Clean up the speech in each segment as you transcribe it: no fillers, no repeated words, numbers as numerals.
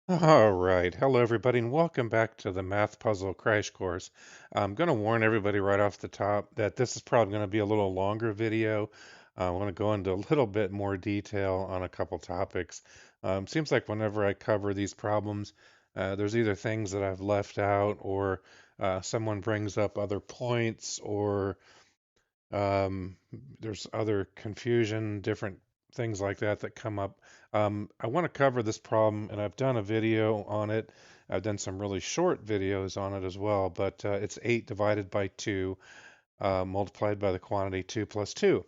All right. Hello, everybody, and welcome back to the Math Puzzle Crash Course. I'm going to warn everybody right off the top that this is probably going to be a little longer video. I want to go into a little bit more detail on a couple topics. Seems like whenever I cover these problems, there's either things that I've left out or someone brings up other points or um, there's other confusion, different things like that that come up. I want to cover this problem, and I've done a video on it. I've done some really short videos on it as well, but it's 8 divided by 2 multiplied by the quantity 2 plus 2,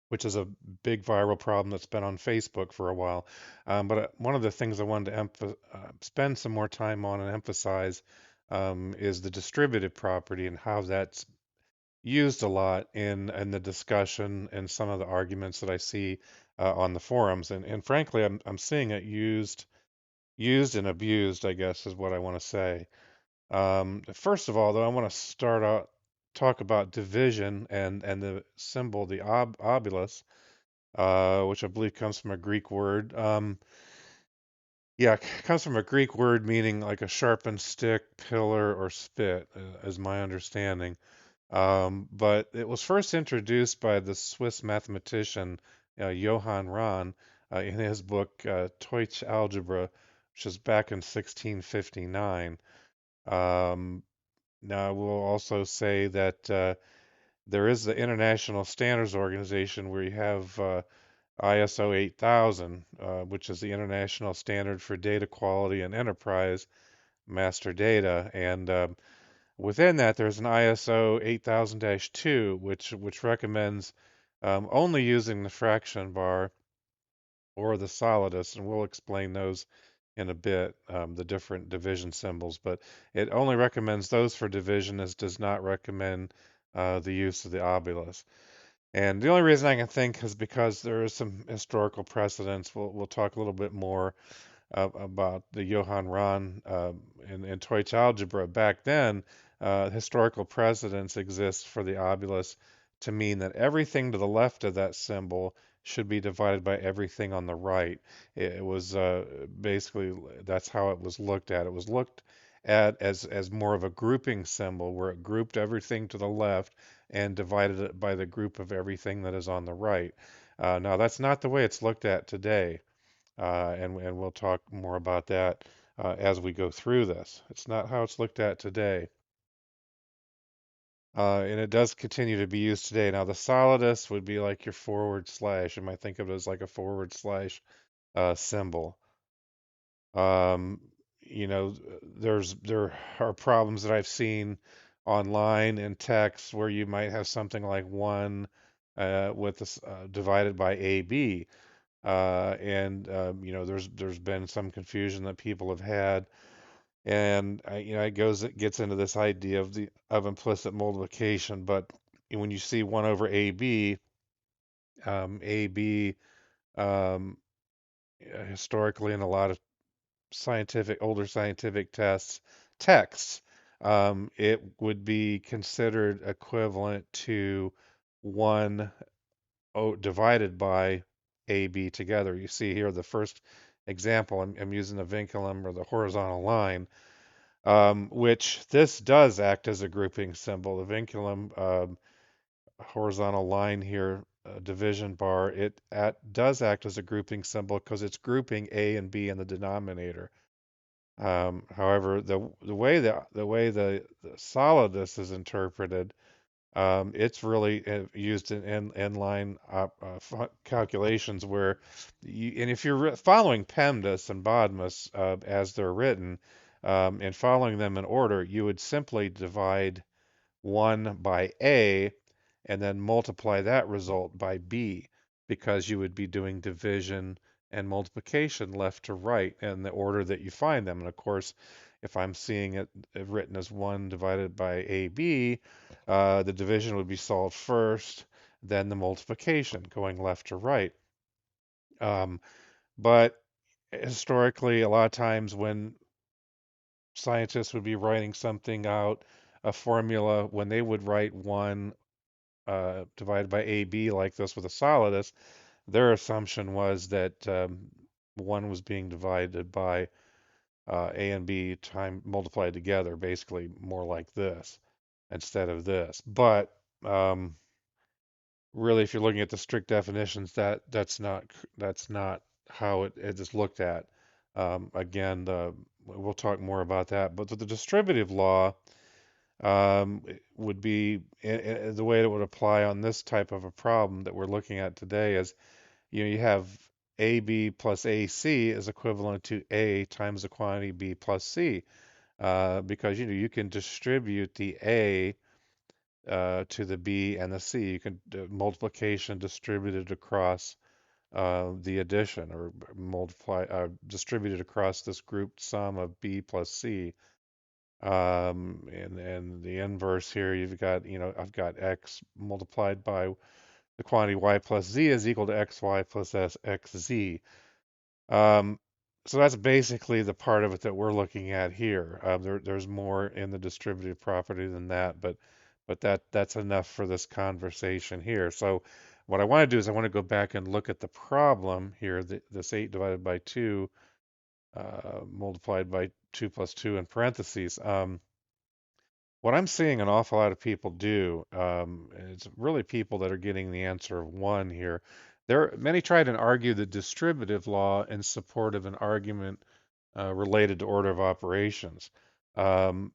which is a big viral problem that's been on Facebook for a while. But one of the things I wanted to spend some more time on and emphasize is the distributive property and how that's used a lot in the discussion and some of the arguments that I see on the forums. And frankly, I'm seeing it used and abused, I guess is what I want to say. First of all, though, I want to start out talk about division and the symbol, the obulus, which I believe comes from a Greek word. Yeah, it comes from a Greek word meaning like a sharpened stick, pillar, or spit, is my understanding. But it was first introduced by the Swiss mathematician Johann Rahn in his book Deutsche Algebra, which is back in 1659. Um, Now, I will also say that there is the International Standards Organization where you have ISO 8000, which is the international standard for data quality and enterprise master data. And within that, there's an ISO 8000-2, which recommends only using the fraction bar or the solidus, and we'll explain those in a bit, the different division symbols, but it only recommends those for division, as does not recommend the use of the obulus. And the only reason I can think is because there is some historical precedence. We'll talk a little bit more about the Johann Rahn in Deutsche Algebra. Back then, historical precedence exists for the obulus to mean that everything to the left of that symbol should be divided by everything on the right. It was basically that's how it was looked at. It was looked at as more of a grouping symbol where it grouped everything to the left and divided it by the group of everything that is on the right. Now, that's not the way it's looked at today. And we'll talk more about that as we go through this. It's not how it's looked at today. And it does continue to be used today. Now, the solidus would be like your forward slash. You might think of it as like a forward slash symbol. Um, there are problems that I've seen online in text where you might have something like 1 with this, divided by AB. And there's been some confusion that people have had, and it gets into this idea of implicit multiplication. But when you see 1 over AB, AB um, historically in a lot of older scientific texts, it would be considered equivalent to 1 divided by AB together. You see here the first example, I'm using the vinculum or the horizontal line, which this does act as a grouping symbol. The vinculum horizontal line here, division bar, does act as a grouping symbol because it's grouping A and B in the denominator. However, the solidus is interpreted, it's really used in inline calculations where and if you're following PEMDAS and BODMAS as they're written, and following them in order, you would simply divide 1 by A and then multiply that result by B, because you would be doing division and multiplication left to right in the order that you find them. And of course, if I'm seeing it written as 1 divided by AB, the division would be solved first, then the multiplication going left to right. Um, but historically, a lot of times when scientists would be writing something out, a formula, when they would write 1 divided by AB like this with a solidus, their assumption was that 1 was being divided by A and B multiplied together, basically more like this instead of this. But um, really, if you're looking at the strict definitions, that's not how it is looked at. Again, we'll talk more about that. But the distributive law would be the way it would apply on this type of a problem that we're looking at today is, you have AB plus AC is equivalent to A times the quantity B plus C, because you can distribute the A to the B and the C. You can multiplication distributed across the addition, or distributed across this grouped sum of B plus C. And the inverse here, you've got, I've got X multiplied by the quantity Y plus Z is equal to XY plus XZ. Um, so that's basically the part of it that we're looking at here. There's more in the distributive property than that, but that's enough for this conversation here. So what I want to do is I want to go back and look at the problem here, this 8 divided by 2 multiplied by 2 plus 2 in parentheses. What I'm seeing an awful lot of people do, and it's really people that are getting the answer of 1 here. Many try to argue the distributive law in support of an argument related to order of operations. Um,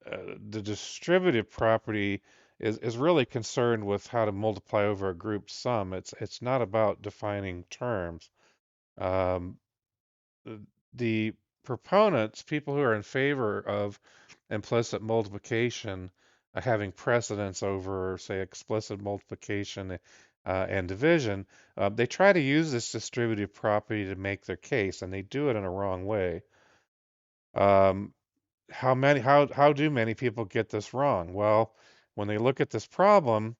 the distributive property is really concerned with how to multiply over a group sum. It's not about defining terms. Um, the proponents, people who are in favor of implicit multiplication, having precedence over, say, explicit multiplication and division, they try to use this distributive property to make their case, and they do it in a wrong way. Um, how do many people get this wrong? Well, when they look at this problem,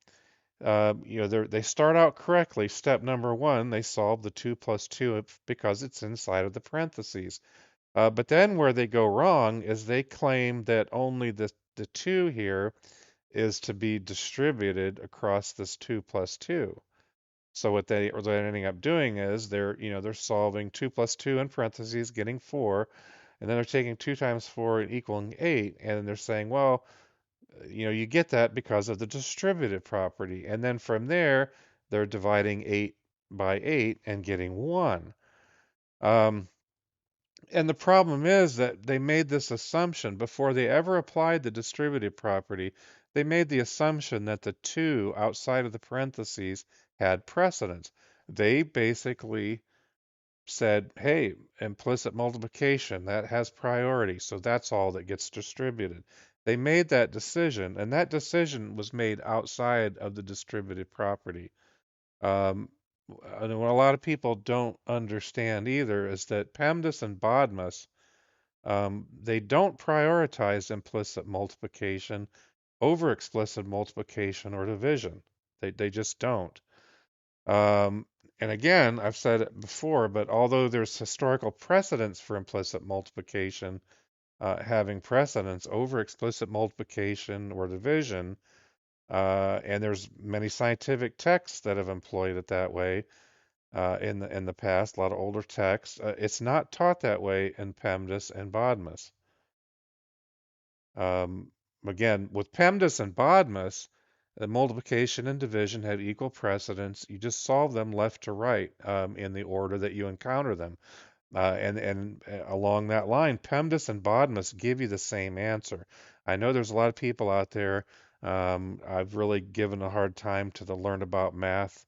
they start out correctly. Step number 1, they solve the 2 plus 2 because it's inside of the parentheses. But then where they go wrong is they claim that only the 2 here is to be distributed across this 2 plus 2. So what they're ending up doing is they're solving 2 plus 2 in parentheses, getting 4, and then they're taking 2 times 4 and equaling 8, and they're saying, well, you get that because of the distributive property. And then from there, they're dividing 8 by 8 and getting 1. And the problem is that they made this assumption before they ever applied the distributive property. They made the assumption that the 2 outside of the parentheses had precedence. They basically said, hey, implicit multiplication, that has priority, so that's all that gets distributed. They made that decision, and that decision was made outside of the distributive property. And what a lot of people don't understand either is that PEMDAS and BODMAS, they don't prioritize implicit multiplication over explicit multiplication or division. They just don't. Um, and again, I've said it before, but although there's historical precedence for implicit multiplication having precedence over explicit multiplication or division, and there's many scientific texts that have employed it that way in the past, a lot of older texts. It's not taught that way in PEMDAS and BODMAS. Um, Again, with PEMDAS and BODMAS, the multiplication and division have equal precedence. You just solve them left to right in the order that you encounter them. And along that line, PEMDAS and BODMAS give you the same answer. I know there's a lot of people out there. I've really given a hard time to the Learn About Math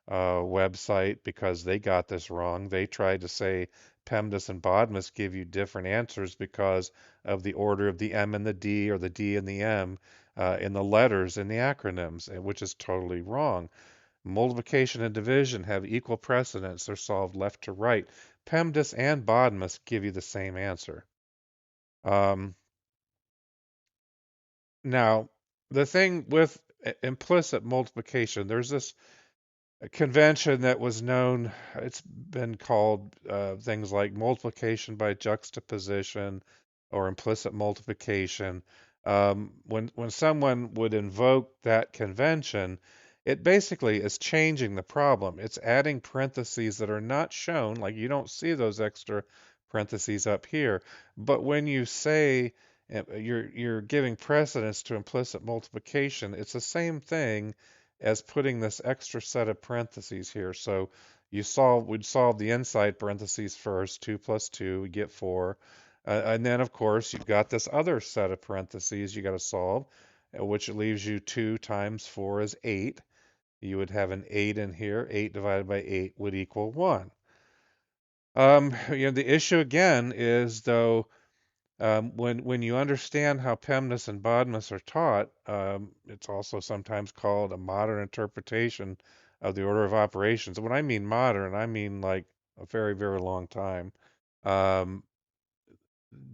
website because they got this wrong. They tried to say PEMDAS and BODMAS give you different answers because of the order of the M and the D, or the D and the M in the letters in the acronyms, which is totally wrong. Multiplication and division have equal precedence. They're solved left to right. PEMDAS and BODMAS give you the same answer. Um, Now, the thing with implicit multiplication, there's this convention that was known, it's been called things like multiplication by juxtaposition or implicit multiplication. When someone would invoke that convention, it basically is changing the problem. It's adding parentheses that are not shown, like you don't see those extra parentheses up here. But when you say you're giving precedence to implicit multiplication, it's the same thing as putting this extra set of parentheses here. So we'd solve the inside parentheses first, 2 plus 2, we get 4. And then, of course, you've got this other set of parentheses you got to solve, which leaves you 2 times 4 is 8. You would have an 8 in here. 8 divided by 8 would equal 1. The issue again is, though, when you understand how PEMDAS and BODMAS are taught, it's also sometimes called a modern interpretation of the order of operations. When I mean modern, I mean like a very, very long time. Um,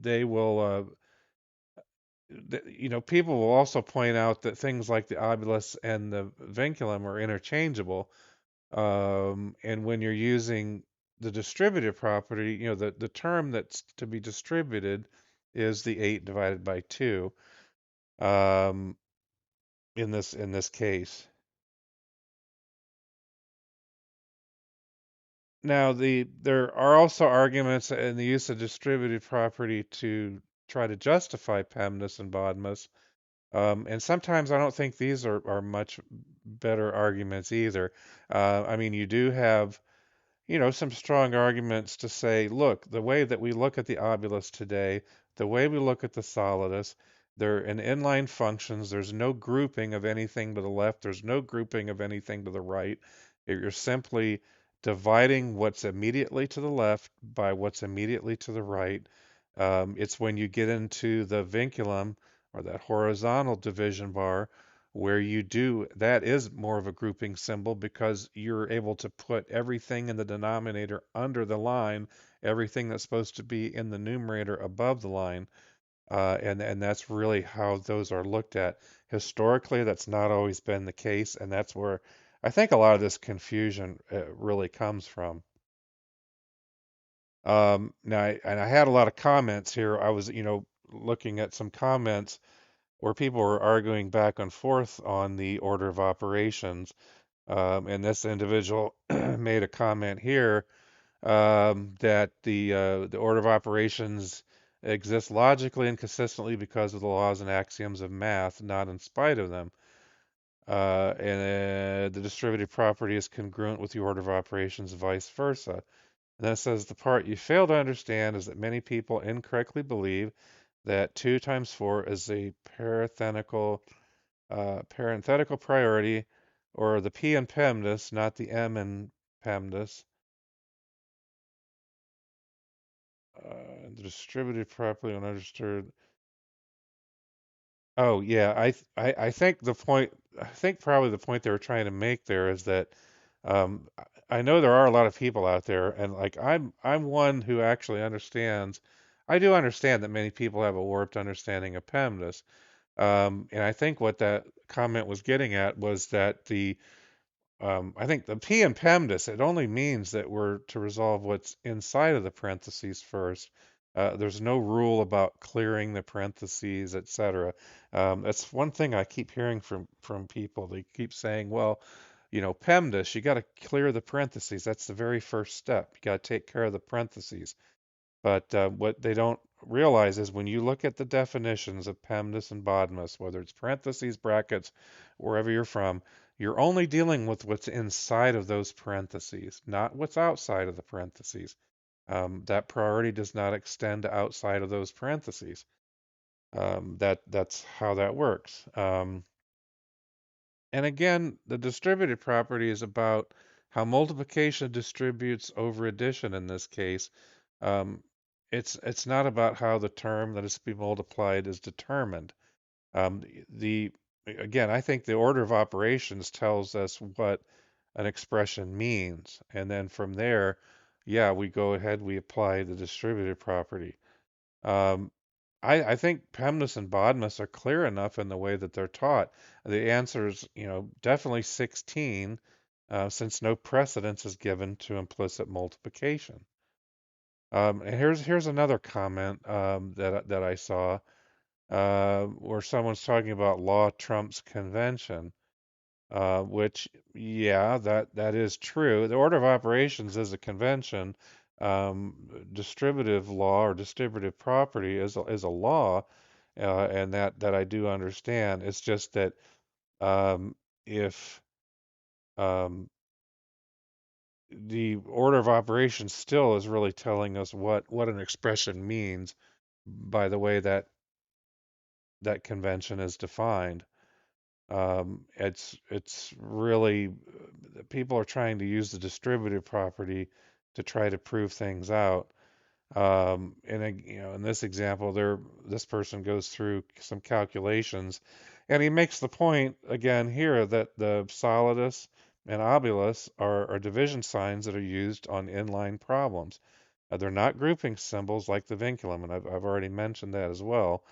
they will, people will also point out that things like the obulus and the vinculum are interchangeable. And when you're using the distributive property, the term that's to be distributed is the 8 divided by 2 um, in this case. Now, there are also arguments in the use of distributive property to try to justify PEMDAS and BODMAS. And sometimes I don't think these are much better arguments either. I mean, you do have some strong arguments to say, look, the way that we look at the obulus today, the way we look at the solidus, they're in inline functions. There's no grouping of anything to the left. There's no grouping of anything to the right. You're simply dividing what's immediately to the left by what's immediately to the right. It's when you get into the vinculum or that horizontal division bar where that is more of a grouping symbol because you're able to put everything in the denominator under the line, everything that's supposed to be in the numerator above the line, and that's really how those are looked at. Historically, that's not always been the case, and that's where I think a lot of this confusion really comes from. And I had a lot of comments here. I was, looking at some comments where people were arguing back and forth on the order of operations. And this individual made a comment here that the order of operations exists logically and consistently because of the laws and axioms of math, not in spite of them. And the distributive property is congruent with the order of operations, vice versa. And then it says the part you fail to understand is that many people incorrectly believe that 2 times 4 is a parenthetical priority, or the P in PEMDAS, not the M in PEMDAS. The distributed properly when understood. Oh yeah, I think I think probably the point they were trying to make there is that um, I know there are a lot of people out there, and like I'm one who actually understands. I do understand that many people have a warped understanding of PEMDAS, and I think what that comment was getting at was that I think the P in PEMDAS, it only means that we're to resolve what's inside of the parentheses first. There's no rule about clearing the parentheses, etc. That's one thing I keep hearing from people. They keep saying, well, PEMDAS, you got to clear the parentheses. That's the very first step. You got to take care of the parentheses. But what they don't realize is when you look at the definitions of PEMDAS and BODMAS, whether it's parentheses, brackets, wherever you're from, you're only dealing with what's inside of those parentheses, not what's outside of the parentheses. That priority does not extend to outside of those parentheses. That's how that works. And again, the distributive property is about how multiplication distributes over addition in this case. Um, it's not about how the term that is to be multiplied is determined. The Again, I think the order of operations tells us what an expression means, and then from there, yeah, we go ahead, we apply the distributive property. Um, I think PEMDAS and BODMAS are clear enough in the way that they're taught. The answer is, definitely 16, since no precedence is given to implicit multiplication. And here's another comment that I saw where someone's talking about law trumps convention, which yeah, that is true. The order of operations is a convention, distributive law or distributive property is a law, and that I do understand. It's just that if um, the order of operations still is really telling us what an expression means by the way that convention is defined. It's really people are trying to use the distributive property to try to prove things out. In this example, this person goes through some calculations, and he makes the point again here that the solidus and obolus are division signs that are used on inline problems. They're not grouping symbols like the vinculum, and I've already mentioned that as well.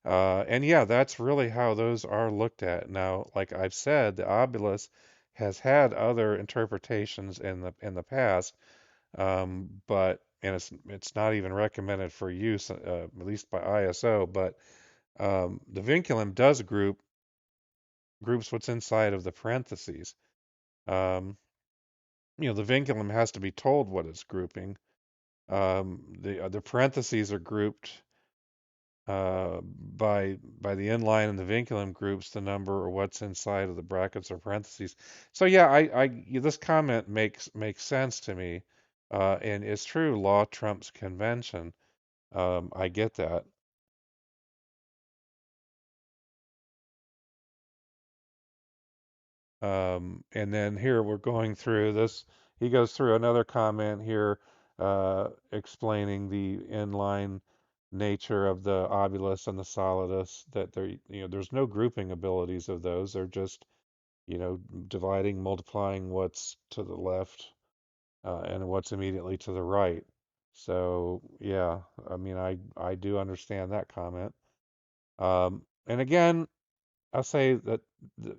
And yeah, that's really how those are looked at. Now, like I've said, the obolus has had other interpretations in the past, but and it's not even recommended for use, at least by ISO. But the vinculum does groups what's inside of the parentheses. Um, the vinculum has to be told what it's grouping. The parentheses are grouped by the inline and the vinculum groups the number or what's inside of the brackets or parentheses. So yeah, this comment makes sense to me, and it's true. Law trumps convention. I get that. And then here we're going through this. He goes through another comment here, explaining the inline nature of the obolus and the solidus. That there's no grouping abilities of those. They're just, dividing, multiplying what's to the left, and what's immediately to the right. So yeah, I mean, I do understand that comment. And again, I'll say that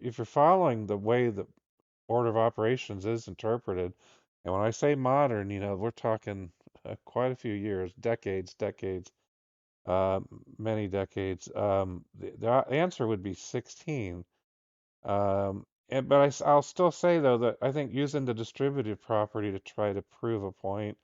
if you're following the way the order of operations is interpreted, and when I say modern, we're talking quite a few years, decades, uh, many decades. The answer would be 16. But I'll still say though that I think using the distributive property to try to prove a point,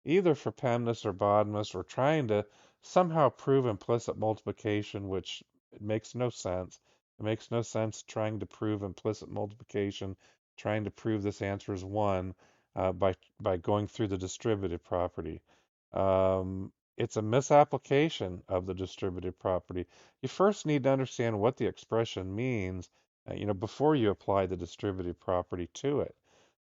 either for PEMDAS or BODMAS, or trying to somehow prove implicit multiplication, which it makes no sense. It makes no sense trying to prove implicit multiplication, trying to prove this answer is 1 by going through the distributive property. It's a misapplication of the distributive property. You first need to understand what the expression means, before you apply the distributive property to it.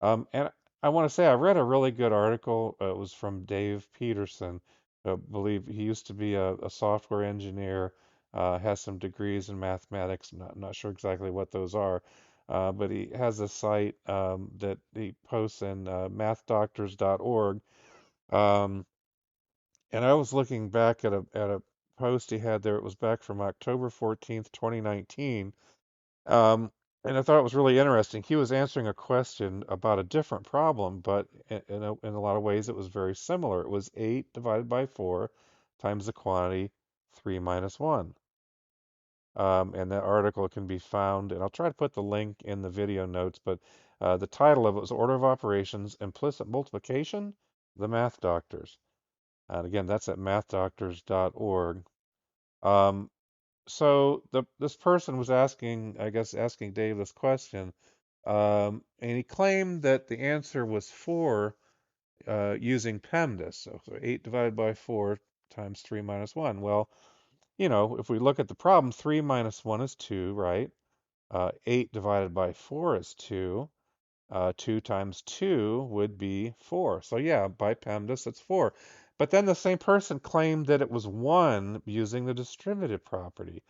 And I want to say I read a really good article. It was from Dave Peterson. I believe he used to be a software engineer, has some degrees in mathematics. Not sure exactly what those are, but he has a site that he posts in mathdoctors.org. Um, and I was looking back at a post he had there. It was back from October 14th, 2019. Um, and I thought it was really interesting. He was answering a question about a different problem, but in a lot of ways it was very similar. It was 8 divided by 4 times the quantity 3 minus 1. And that article can be found, and I'll try to put the link in the video notes, but the title of it was Order of Operations, Implicit Multiplication, The Math Doctors. And again, that's at mathdoctors.org. Um, so this person was asking, I guess, asking Dave this question, and he claimed that the answer was 4 using PEMDAS. So 8 divided by 4 times 3 minus 1. Well, if we look at the problem, 3 minus 1 is 2, right? 8 divided by 4 is 2. 2 times 2 would be 4. So yeah, by PEMDAS, it's 4. But then the same person claimed that it was 1 using the distributive property,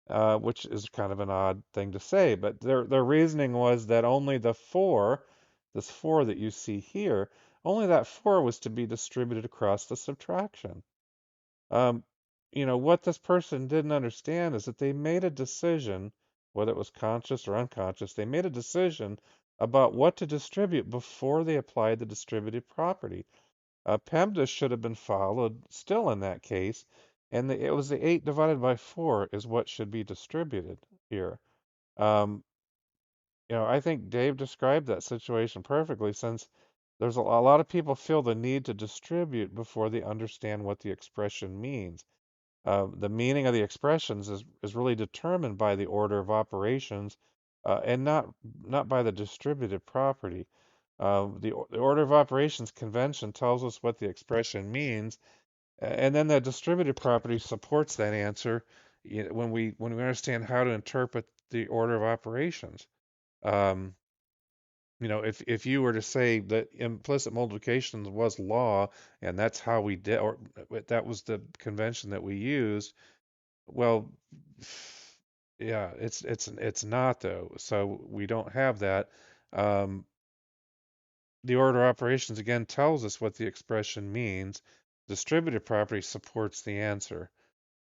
which is kind of an odd thing to say. But their reasoning was that only the 4, this 4 that you see here, only that 4 was to be distributed across the subtraction. Um, what this person didn't understand is that they made a decision, whether it was conscious or unconscious, they made a decision about what to distribute before they applied the distributive property. PEMDAS should have been followed still in that case, and it was the 8 divided by 4 is what should be distributed here. Um, I think Dave described that situation perfectly, since there's a lot of people feel the need to distribute before they understand what the expression means. The meaning of the expressions is really determined by the order of operations, and not by the distributive property. The order of operations convention tells us what the expression means, and then the distributive property supports that answer when we understand how to interpret the order of operations. Um, if you were to say that implicit multiplication was law and that's how we did, or that was the convention that we used, well, yeah, it's not though. So we don't have that. Um, the order of operations again tells us what the expression means. Distributive property supports the answer.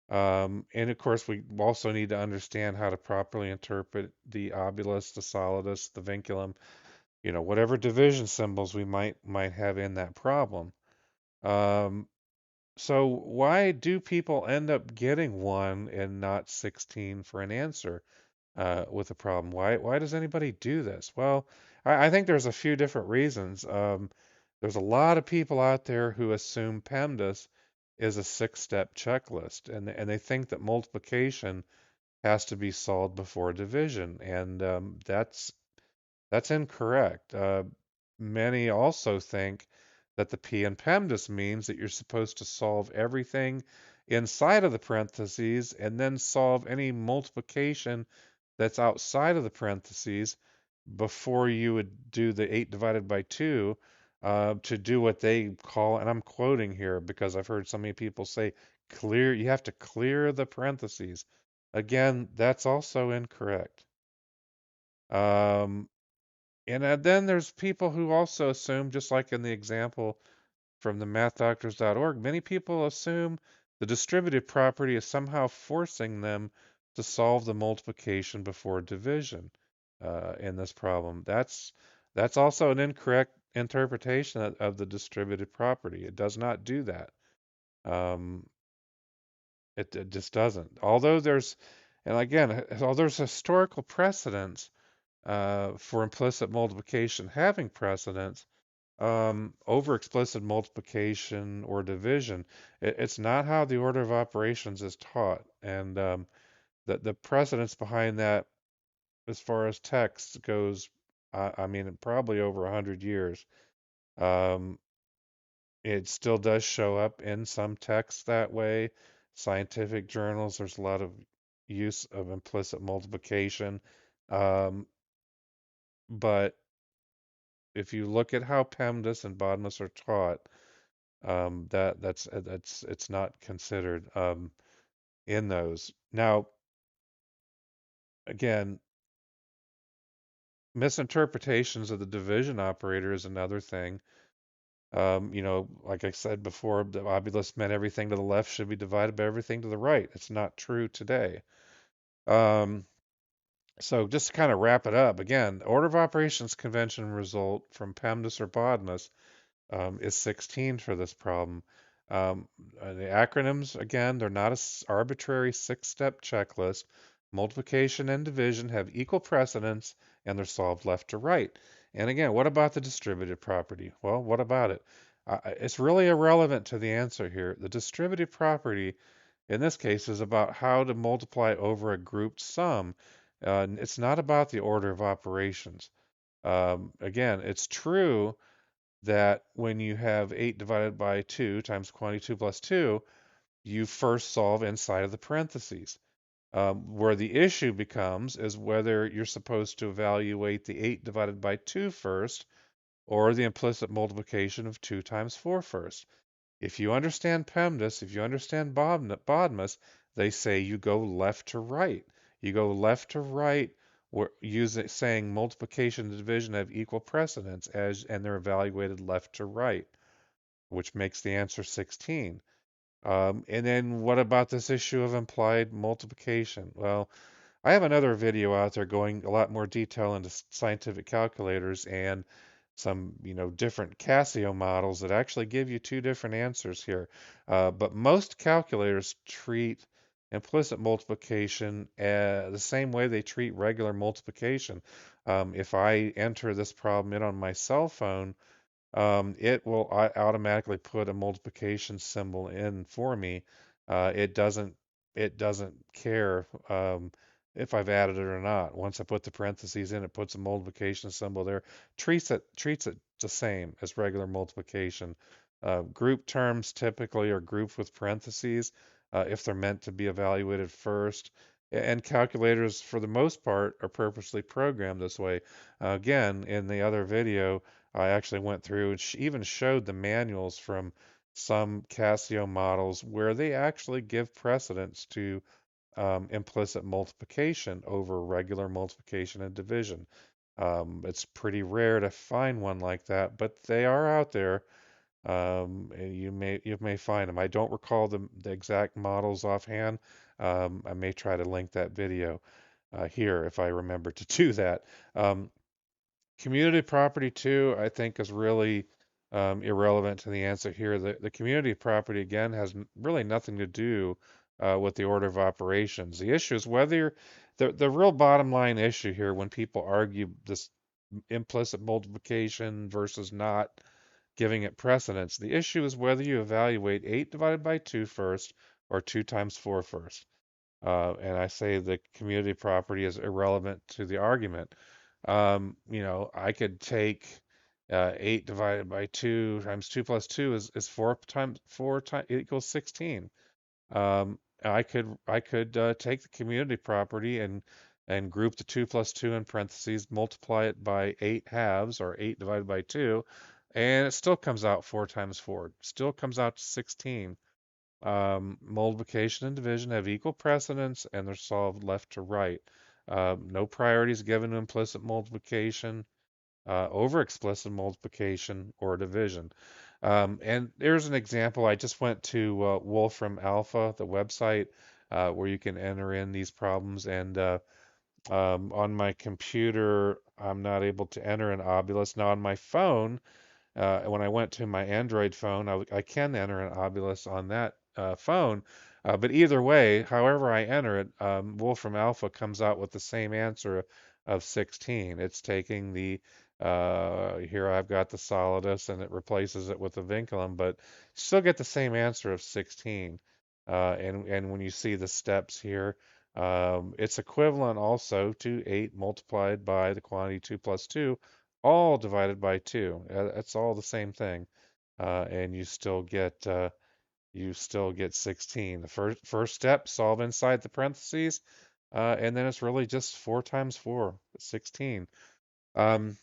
And of course, we also need to understand how to properly interpret the obulus, the solidus, the vinculum, whatever division symbols we might have in that problem. Um, so why do people end up getting 1 and not 16 for an answer with a problem? Why does anybody do this? Well, I think there's a few different reasons. There's a lot of people out there who assume PEMDAS is a 6-step checklist, and they think that multiplication has to be solved before division, and that's incorrect. Many also think that the P in PEMDAS means that you're supposed to solve everything inside of the parentheses and then solve any multiplication that's outside of the parentheses before you would do the 8 divided by 2 to do what they call, and I'm quoting here because I've heard so many people say, you have to clear the parentheses. Again, that's also incorrect. Um, and then there's people who also assume, just like in the example from the mathdoctors.org, many people assume the distributive property is somehow forcing them to solve the multiplication before division in this problem. That's also an incorrect interpretation of the distributive property. It does not do that. Um, it just doesn't. And again, although there's historical precedence for implicit multiplication having precedence over explicit multiplication or division. It's not how the order of operations is taught. And the precedence behind that, as far as text goes, I mean, probably over 100 years. Um, it still does show up in some texts that way. Scientific journals, there's a lot of use of implicit multiplication. Um, but if you look at how PEMDAS and BODMAS are taught, that's it's not considered in those. Now, again, misinterpretations of the division operator is another thing. Like I said before, the obulus meant everything to the left should be divided by everything to the right. It's not true today. Um, so just to kind of wrap it up, again, order of operations convention result from PEMDAS or BODMAS is 16 for this problem. The acronyms, again, they're not an arbitrary 6-step checklist. Multiplication and division have equal precedence and they're solved left to right. And again, what about the distributive property? Well, what about it? It's really irrelevant to the answer here. The distributive property in this case is about how to multiply over a grouped sum. It's not about the order of operations. Again, it's true that when you have 8 divided by 2 times quantity 2 plus 2, you first solve inside of the parentheses. Where the issue becomes is whether you're supposed to evaluate the 8 divided by 2 first or the implicit multiplication of 2 times 4 first. If you understand PEMDAS, if you understand BODMAS, they say you go left to right. You go left to right, saying multiplication and division have equal precedence and they're evaluated left to right, which makes the answer 16. And then what about this issue of implied multiplication? Well, I have another video out there going a lot more detail into scientific calculators and some, different Casio models that actually give you two different answers here. But most calculators treat implicit multiplication the same way they treat regular multiplication. If I enter this problem in on my cell phone, it will automatically put a multiplication symbol in for me. It doesn't care if I've added it or not. Once I put the parentheses in, it puts a multiplication symbol there. Treats it the same as regular multiplication. Group terms typically are grouped with parentheses if they're meant to be evaluated first. And calculators, for the most part, are purposely programmed this way. Again, in the other video, I actually went through and even showed the manuals from some Casio models where they actually give precedence to implicit multiplication over regular multiplication and division. It's pretty rare to find one like that, but they are out there. And you may find them. I don't recall the exact models offhand. I may try to link that video here if I remember to do that. Um, Community property too, I think, is really irrelevant to the answer here. The community property again has really nothing to do with the order of operations. The issue is whether the real bottom line issue here when people argue this implicit multiplication versus not giving it precedence. The issue is whether you evaluate 8 divided by 2 first or 2 times 4 first. And I say the community property is irrelevant to the argument. I could take 8 divided by 2 times 2 plus 2 is 4 times equals 16. I could take the community property and group the 2 plus 2 in parentheses, multiply it by 8 halves or 8 divided by 2, and it still comes out 4 times 4. Still comes out to 16. Multiplication and division have equal precedence and they're solved left to right. No priority is given to implicit multiplication, over explicit multiplication, or division. And there's an example. I just went to Wolfram Alpha, the website, where you can enter in these problems. And on my computer, I'm not able to enter an obulus. Now, on my phone, when I went to my Android phone, I can enter an obulus on that phone. But either way, however I enter it, Wolfram Alpha comes out with the same answer of 16. It's taking here I've got the solidus and it replaces it with the vinculum, but still get the same answer of 16. And when you see the steps here, it's equivalent also to 8 multiplied by the quantity 2 plus 2, all divided by 2. It's all the same thing, and you still get 16. The first step, solve inside the parentheses, and then it's really just 4 times 4, 16. Um,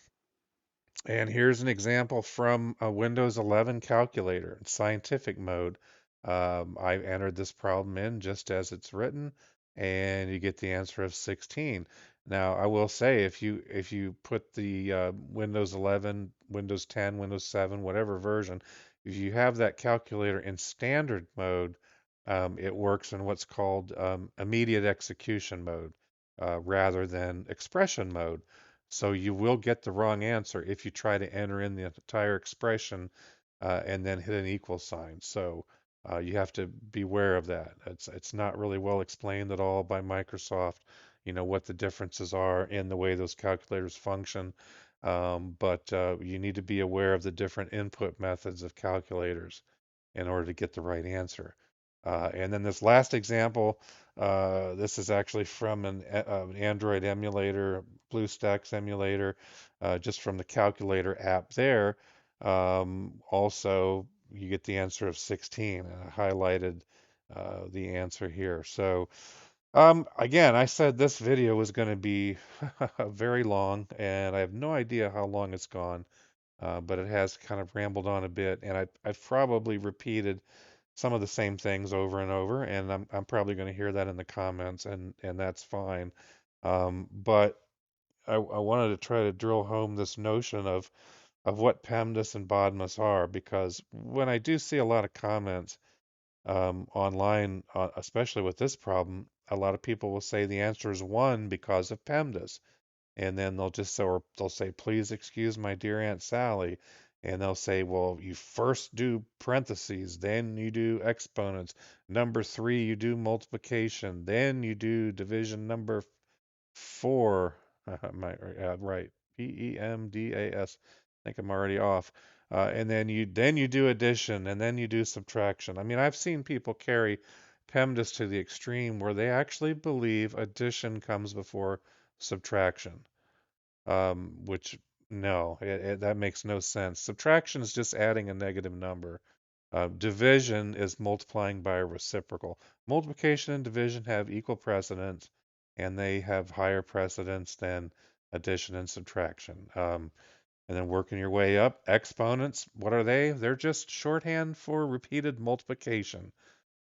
and here's an example from a Windows 11 calculator in scientific mode. I've entered this problem in just as it's written, and you get the answer of 16. Now, I will say if you put the Windows 11, Windows 10, Windows 7, whatever version, if you have that calculator in standard mode, it works in what's called immediate execution mode rather than expression mode. So you will get the wrong answer if you try to enter in the entire expression and then hit an equal sign. So you have to beware of that. It's not really well explained at all by Microsoft, what the differences are in the way those calculators function. But you need to be aware of the different input methods of calculators in order to get the right answer. And then this last example, this is actually from an Android emulator, BlueStacks emulator, just from the calculator app there. Also, you get the answer of 16, and I highlighted the answer here. So, again, I said this video was going to be very long, and I have no idea how long it's gone, but it has kind of rambled on a bit, and I've probably repeated some of the same things over and over, and I'm probably going to hear that in the comments, and that's fine. But I wanted to try to drill home this notion of what PEMDAS and BODMAS are, because when I do see a lot of comments online, especially with this problem, a lot of people will say the answer is 1 because of PEMDAS. And then they'll say, please excuse my dear Aunt Sally. And they'll say, well, you first do parentheses, then you do exponents. Number 3, you do multiplication, then you do division. Number 4, right, PEMDAS. I think I'm already off. and then you do addition, and then you do subtraction. I mean, I've seen people carry PEMDAS to the extreme where they actually believe addition comes before subtraction, which no, that makes no sense. Subtraction is just adding a negative number. Division is multiplying by a reciprocal. Multiplication and division have equal precedence, and they have higher precedence than addition and subtraction. And then working your way up, exponents, what are they? They're just shorthand for repeated multiplication.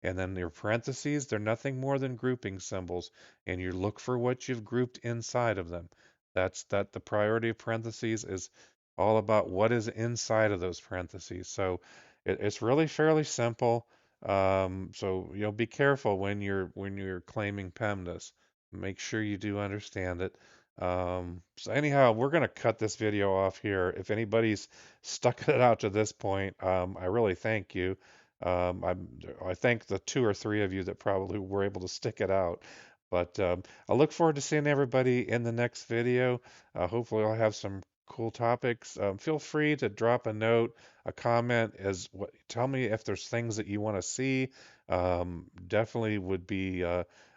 And then your parentheses, they're nothing more than grouping symbols, and you look for what you've grouped inside of them. That the priority of parentheses is all about what is inside of those parentheses. So it's really fairly simple. So be careful when you're claiming PEMDAS. Make sure you do understand it. So anyhow, we're gonna cut this video off here. If anybody's stuck it out to this point, I really thank you. I thank the two or three of you that probably were able to stick it out. But I look forward to seeing everybody in the next video. Hopefully, I'll have some cool topics. Feel free to drop a note, a comment, tell me if there's things that you want to see. Definitely would be.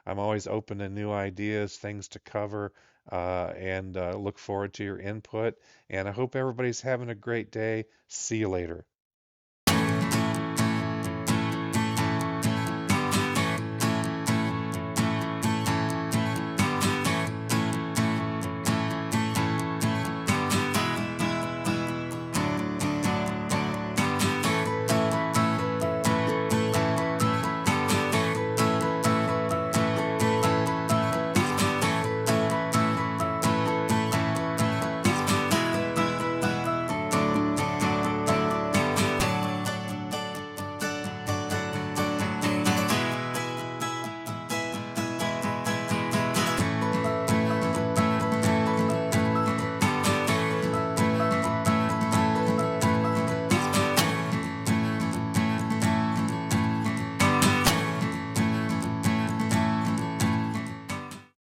I'm always open to new ideas, things to cover, and look forward to your input. And I hope everybody's having a great day. See you later.